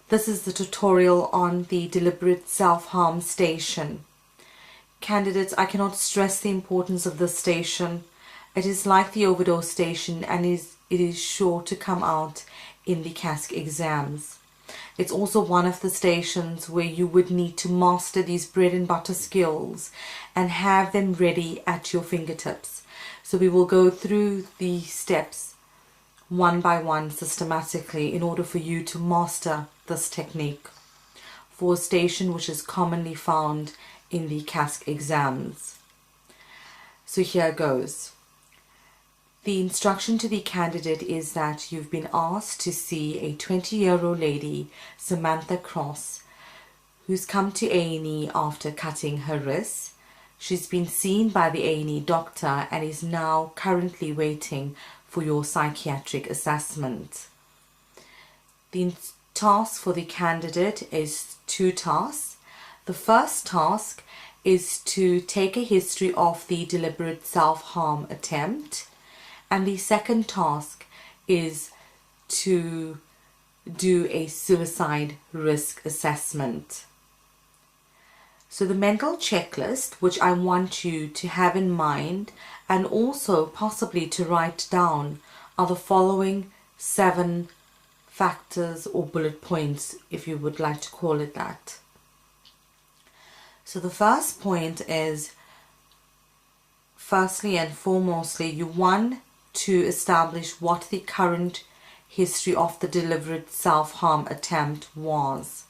This is the tutorial on the deliberate self-harm station. Candidates, I cannot stress the importance of this station. It is like the overdose station and it is sure to come out in the CASC exams. It's also one of the stations where you would need to master these bread and butter skills and have them ready at your fingertips. So we will go through the steps one by one systematically in order for you to master this technique for a station which is commonly found in the CASC exams. So here goes. The instruction to the candidate is that you've been asked to see a 20-year-old lady, Samantha Cross, who's come to A&E after cutting her wrist. She's been seen by the A&E doctor and is now currently waiting for your psychiatric assessment. The task for the candidate is 2 tasks. The first task is to take a history of the deliberate self-harm attempt, and the second task is to do a suicide risk assessment. So the mental checklist, which I want you to have in mind and also possibly to write down, are the following 7 factors or bullet points, if you would like to call it that. So the first point is, firstly and foremostly, you want to establish what the current history of the deliberate self-harm attempt was.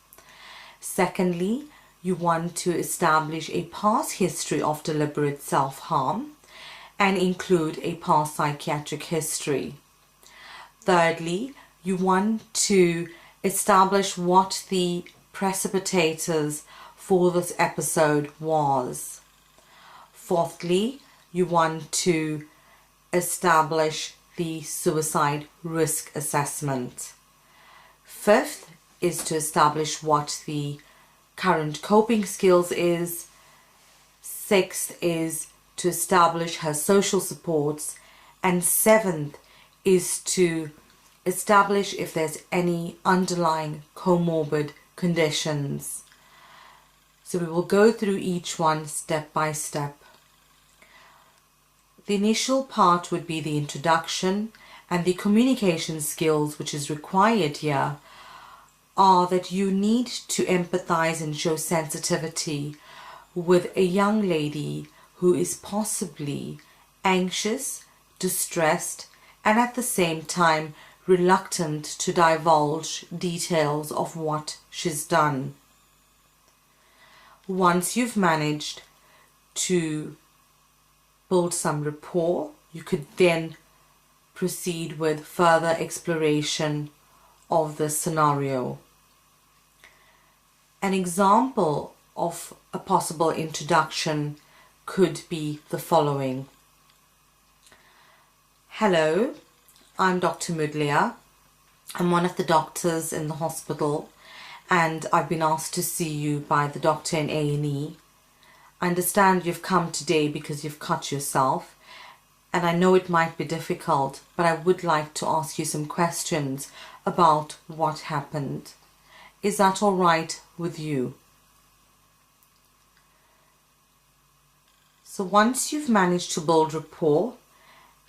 Secondly, you want to establish a past history of deliberate self-harm and include a past psychiatric history. Thirdly, you want to establish what the precipitators for this episode was. Fourthly, you want to establish the suicide risk assessment. Fifth is to establish what the current coping skills is. Sixth is to establish her social supports, and seventh is to establish if there's any underlying comorbid conditions. So we will go through each one step by step. The initial part would be the introduction, and the communication skills which is required here are that you need to empathize and show sensitivity with a young lady who is possibly anxious, distressed, and at the same time reluctant to divulge details of what she's done. Once you've managed to build some rapport, you could then proceed with further exploration of the scenario. An example of a possible introduction could be the following. Hello, I'm Dr. Mudlia. I'm one of the doctors in the hospital and I've been asked to see you by the doctor in A&E. I understand you've come today because you've cut yourself, and I know it might be difficult, but I would like to ask you some questions about what happened. Is that all right with you? So once you've managed to build rapport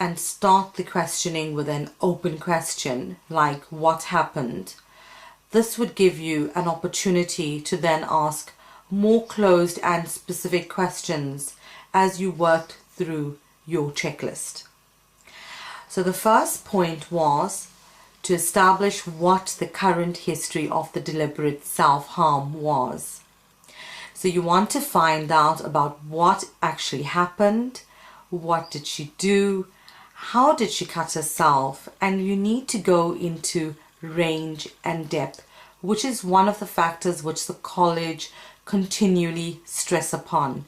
and start the questioning with an open question like what happened, this would give you an opportunity to then ask more closed and specific questions as you worked through your checklist. So the first point was to establish what the current history of the deliberate self-harm was. So you want to find out about what actually happened, what did she do, how did she cut herself, and you need to go into range and depth, which is one of the factors which the college continually stress upon.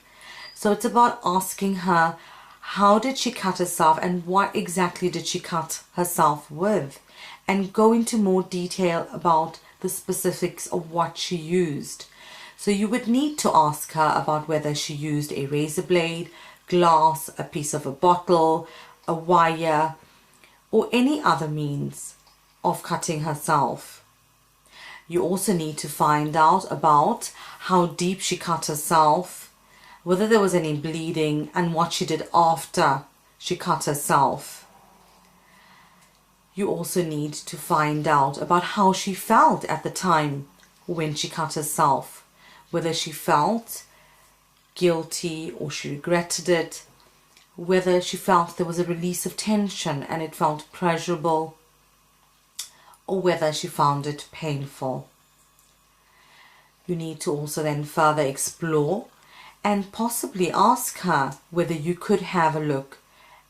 So it's about asking her, how did she cut herself and what exactly did she cut herself with, and go into more detail about the specifics of what she used. So you would need to ask her about whether she used a razor blade, glass, a piece of a bottle, a wire, or any other means of cutting herself. You also need to find out about how deep she cut herself, whether there was any bleeding, and what she did after she cut herself. You also need to find out about how she felt at the time when she cut herself, whether she felt guilty or she regretted it, whether she felt there was a release of tension and it felt pleasurable, or whether she found it painful. You need to also then further explore and possibly ask her whether you could have a look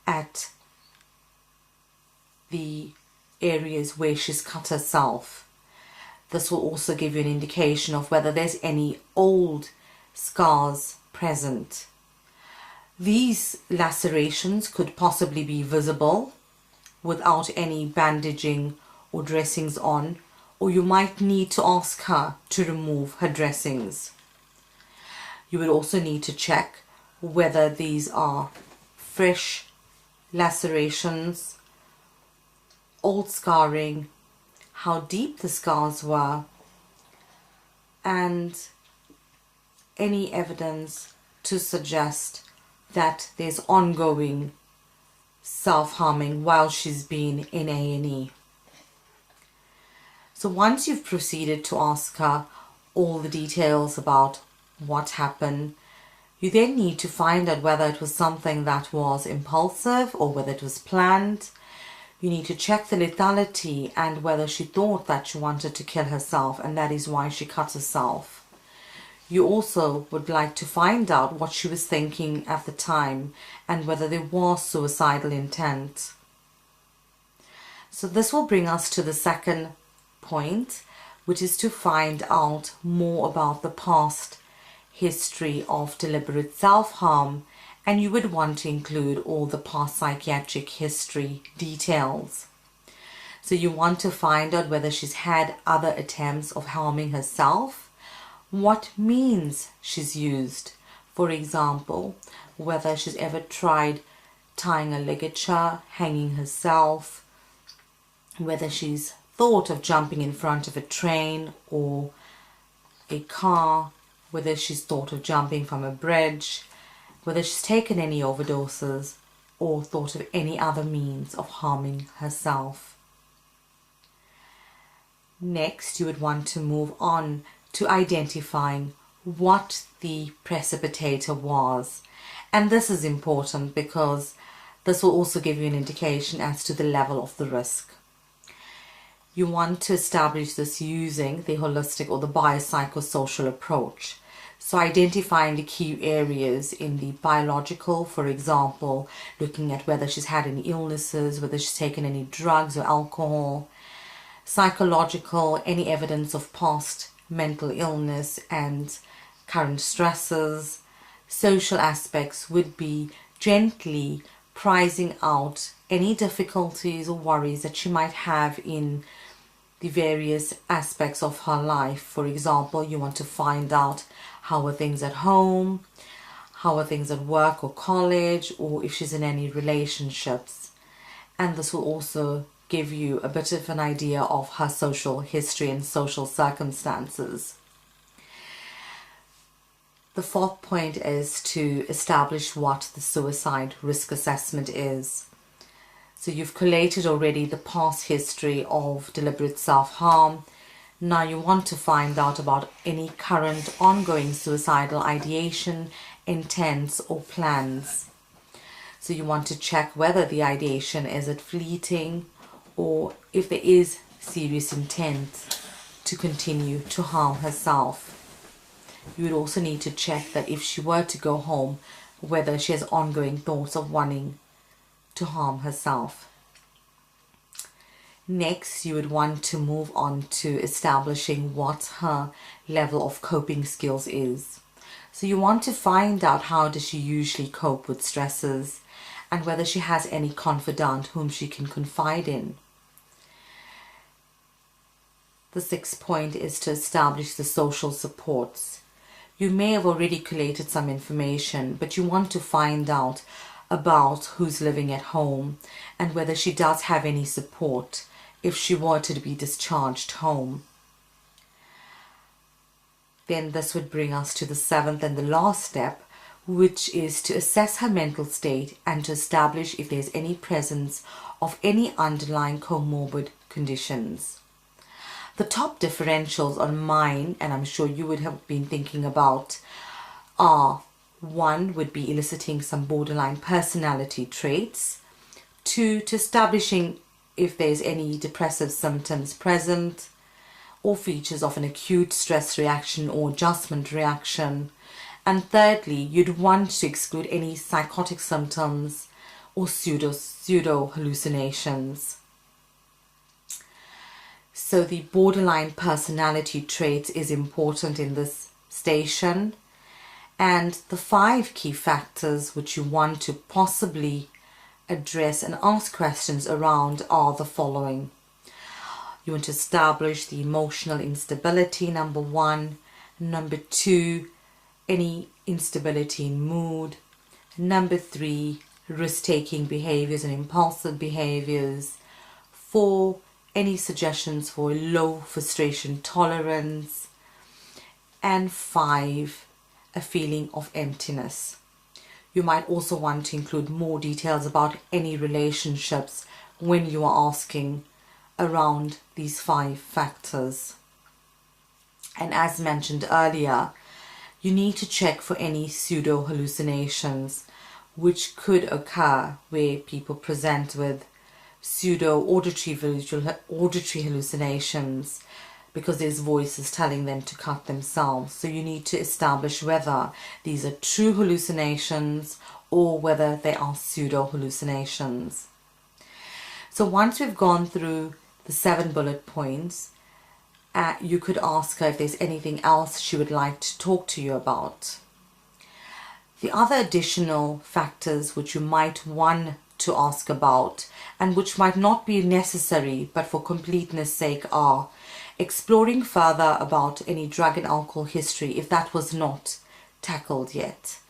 at the areas where she's cut herself. This will also give you an indication of whether there's any old scars present. These lacerations could possibly be visible without any bandaging or dressings on, or you might need to ask her to remove her dressings. You would also need to check whether these are fresh lacerations, old scarring, how deep the scars were, and any evidence to suggest that there's ongoing self-harming while she's been in A&E. So once you've proceeded to ask her all the details about what happened, you then need to find out whether it was something that was impulsive or whether it was planned. You need to check the lethality and whether she thought that she wanted to kill herself and that is why she cut herself. You also would like to find out what she was thinking at the time and whether there was suicidal intent. So this will bring us to the second point, which is to find out more about the past history of deliberate self-harm, and you would want to include all the past psychiatric history details. So you want to find out whether she's had other attempts of harming herself, what means she's used, for example, whether she's ever tried tying a ligature, hanging herself, whether she's thought of jumping in front of a train or a car, whether she's thought of jumping from a bridge, whether she's taken any overdoses or thought of any other means of harming herself. Next, you would want to move on to identifying what the precipitator was. And this is important because this will also give you an indication as to the level of the risk. You want to establish this using the holistic or the biopsychosocial approach. So identifying the key areas in the biological, for example, looking at whether she's had any illnesses, whether she's taken any drugs or alcohol. Psychological, any evidence of past mental illness and current stressors. Social aspects would be gently pricing out any difficulties or worries that she might have in the various aspects of her life. For example, you want to find out how are things at home, how are things at work or college, or if she's in any relationships. And this will also give you a bit of an idea of her social history and social circumstances. The fourth point is to establish what the suicide risk assessment is. So you've collated already the past history of deliberate self-harm. Now you want to find out about any current ongoing suicidal ideation, intents or plans. So you want to check whether the ideation is it fleeting or if there is serious intent to continue to harm herself. You would also need to check that if she were to go home, whether she has ongoing thoughts of wanting to harm herself. Next, you would want to move on to establishing what her level of coping skills is. So you want to find out how does she usually cope with stresses and whether she has any confidant whom she can confide in. The sixth point is to establish the social supports. You may have already collated some information, but you want to find out about who's living at home and whether she does have any support if she were to be discharged home. then this would bring us to the seventh and the last step, which is to assess her mental state and to establish if there's any presence of any underlying comorbid conditions. The top differentials on mine, and I'm sure you would have been thinking about, are: one would be eliciting some borderline personality traits, two, to establishing if there's any depressive symptoms present or features of an acute stress reaction or adjustment reaction, and thirdly, you'd want to exclude any psychotic symptoms or pseudo hallucinations. So the borderline personality trait is important in this station, and the 5 key factors which you want to possibly address and ask questions around are the following. You want to establish the emotional instability, number 1. Number 2, any instability in mood. Number 3, risk-taking behaviors and impulsive behaviors. 4, any suggestions for low frustration tolerance. And 5, a feeling of emptiness. You might also want to include more details about any relationships when you are asking around these 5 factors. And as mentioned earlier, you need to check for any pseudo hallucinations which could occur where people present with pseudo auditory hallucinations because there's voices telling them to cut themselves. So you need to establish whether these are true hallucinations or whether they are pseudo hallucinations. So once we've gone through the 7 bullet points, you could ask her if there's anything else she would like to talk to you about. The other additional factors which you might want to ask about and which might not be necessary but for completeness sake are exploring further about any drug and alcohol history if that was not tackled yet.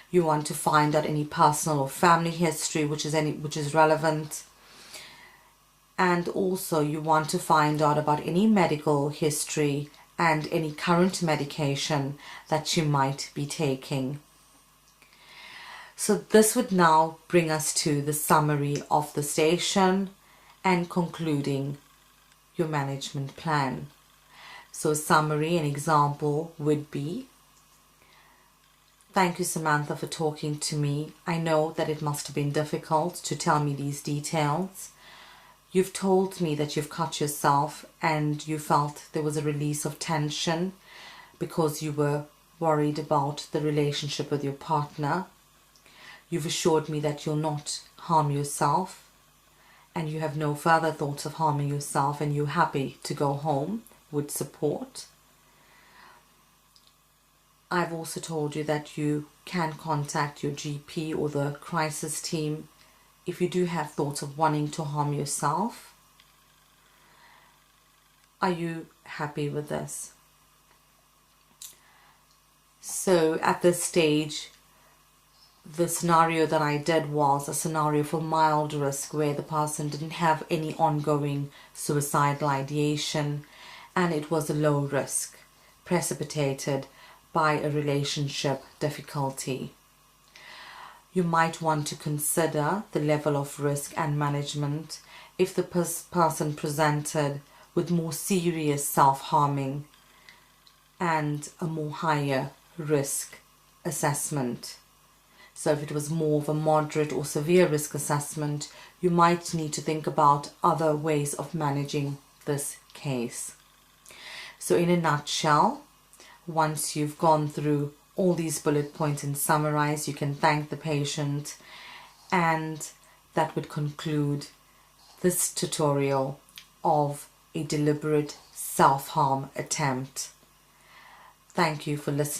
You want to find out any personal or family history which is relevant. And also you want to find out about any medical history and any current medication that she might be taking. So this would now bring us to the summary of the station and concluding your management plan. So a summary, an example would be: thank you, Samantha, for talking to me. I know that it must have been difficult to tell me these details. You've told me that you've cut yourself and you felt there was a release of tension because you were worried about the relationship with your partner. You've assured me that you'll not harm yourself and you have no further thoughts of harming yourself and you're happy to go home with support. I've also told you that you can contact your GP or the crisis team if you do have thoughts of wanting to harm yourself. Are you happy with this? So at this stage, the scenario that I did was a scenario for mild risk where the person didn't have any ongoing suicidal ideation and it was a low risk precipitated by a relationship difficulty. You might want to consider the level of risk and management if the person presented with more serious self-harming and a more higher risk assessment. So if it was more of a moderate or severe risk assessment, you might need to think about other ways of managing this case. So in a nutshell, once you've gone through all these bullet points and summarize, you can thank the patient, and that would conclude this tutorial of a deliberate self-harm attempt. Thank you for listening.